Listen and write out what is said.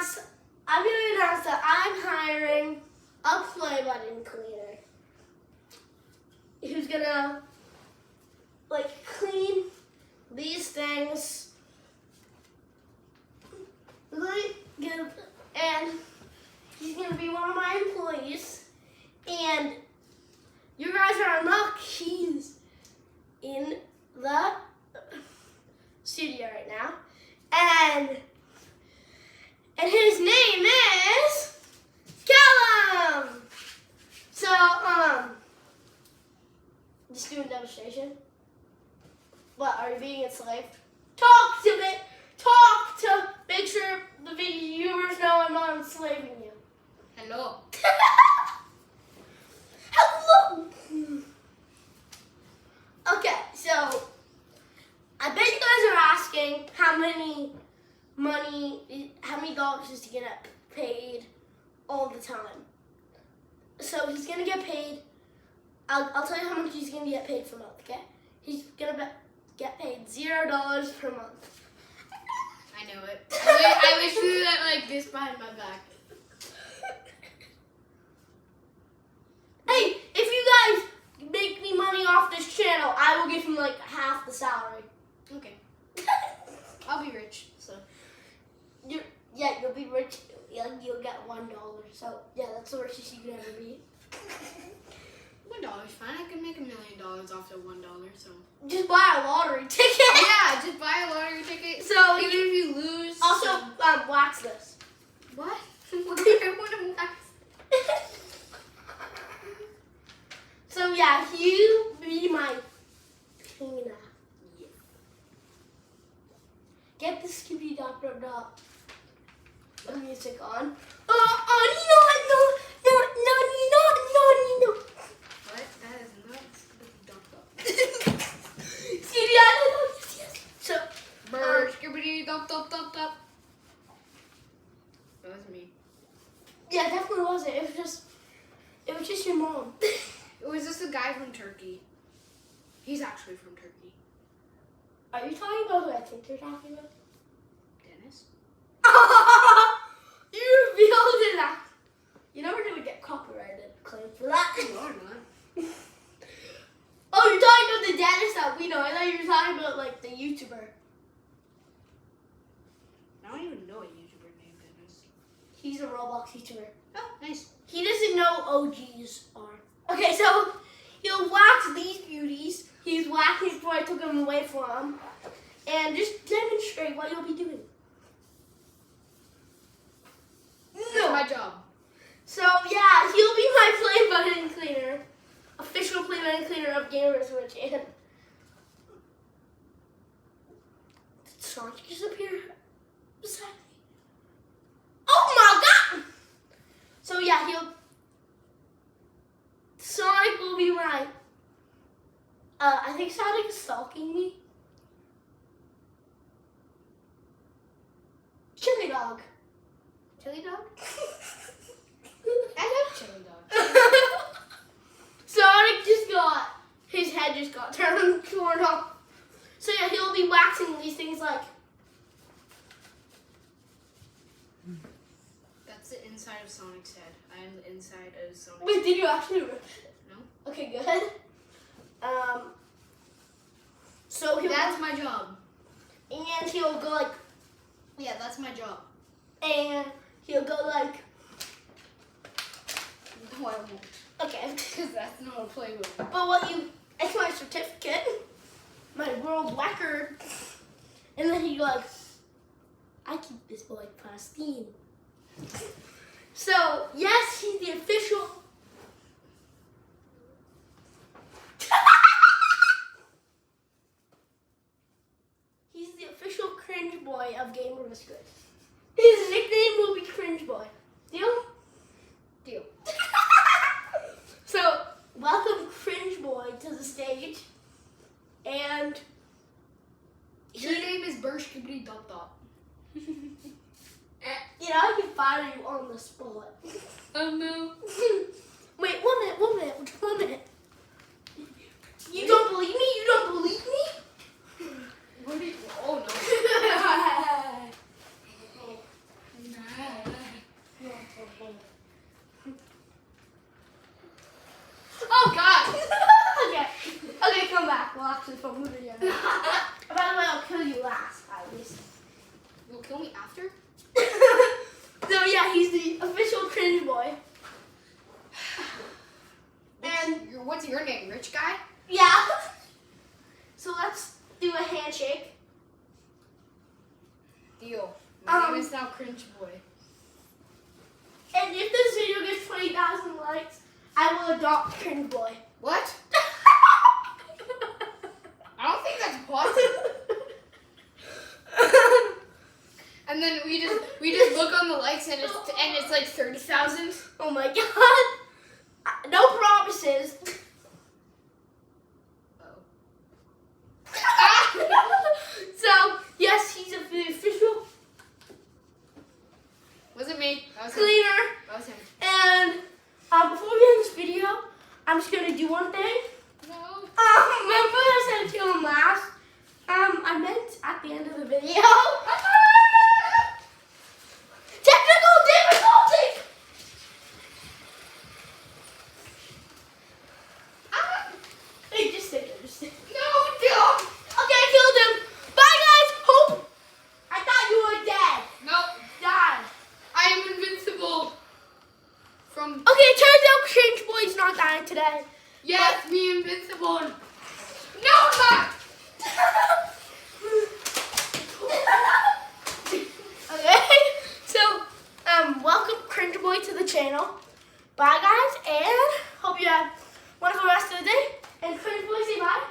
announce that I'm hiring a play button cleaner who's gonna like clean these things. Really good, and he's gonna be one of my employees. And you guys are on luck. He's in the studio right now, and his name is Callum. So just do a demonstration. What, are you being enslaved? Talk to me. Talk to. Make sure the viewers know I'm not enslaving you. Hello. Hello. Okay, so I bet you guys are asking how many dollars is he gonna paid all the time. So he's gonna get paid. I'll tell you how much he's gonna get paid per month. Okay, he's gonna get paid $0 per month. I knew it. I wish we did that like this behind my back. Hey, if you guys make me money off this channel, I will give him like half the salary. Okay. I'll be rich, so. You'll be rich. You'll get $1. So yeah, that's the richest you can ever be. $1 fine. I can make $1 million off of $1. So. Just buy a lottery ticket. Yeah, just buy a lottery ticket. So even if you lose. Also, wax this. What? What do I want to wax? So yeah, you be my cleaner. Yeah. Get the Scooby Doo music on. No. What? That is not Scooby-Doo. Scooby Doo. Yes. So, Scooby-Doo. That was me. yeah, definitely wasn't. It was just your mom. It was just a guy from Turkey. He's actually from Turkey. Are you talking about who I think you're talking about? Dennis? You revealed it. You're never gonna get copyrighted claim for that. No, I'm not. Oh, you're talking about the Dennis that we know. I thought you were talking about like the YouTuber. I don't even know a YouTuber named Dennis. He's a Roblox YouTuber. Oh, nice. He doesn't know OGs are. Okay, so he'll wax these beauties. He's waxing before I took them away from him. And just demonstrate what you'll be doing. That's my job. So yeah, he'll be my play button cleaner. Official play button cleaner of Gamers Rich. And did Sonic just appear beside me? Oh my god! So yeah, Sonic will be my I think Sonic is stalking me. Chili dog. Chili dog? I love chili dogs. Sonic his head just got torn off. So yeah, he'll be waxing these things like. That's the inside of Sonic's head. I am the inside of Sonic's Wait, head. did you actually rip it? No. Okay, good. So that's my job. And he'll go like. Yeah, that's my job. And he'll go like. No, I won't. Okay. Because that's not a playbook. But it's my certificate, my world record. And then he'd like, I keep this boy pristine. So, yes, he's the official. He's the official cringe boy of Gamer Was Good. His nickname will be Cringe Boy. Deal? Deal. So, welcome Cringe Boy to the stage. And your name is Burshkibri Dot Dot. You know, I can fire you on the spot. Oh no. Wait, 1 minute. You don't believe me? You don't believe me? What do you, oh no. No. this from the video. By the way, I'll kill you last, at least. You'll kill me after? So yeah, he's the official cringe boy. And What's your name, rich guy? yeah. So let's do a handshake. Deal. My Um, name is now Cringe Boy. And if this video gets 20,000 likes, I will adopt cringe boy. What? I don't think that's possible. And then we just look on the likes and it's like 30,000. Oh my god. No promises. So, yes, he's the official Was it me? That was him. cleaner. That was him. And before we end this video, I'm just going to do one thing. No. Remember I said kill him last? I meant at the end of the video. Technical difficulty! Hey, just stick it, just stick it. No, no. Okay, I killed him. Bye, guys. Hope. I thought you were dead. Nope. Died. I am invincible. From Okay, it turns out Cringe Boy's not dying today. yes, me invincible. No, I'm not. Okay, so welcome Cringe Boy to the channel. Bye, guys, and hope you have a wonderful rest of the day. And Cringe Boy, say bye.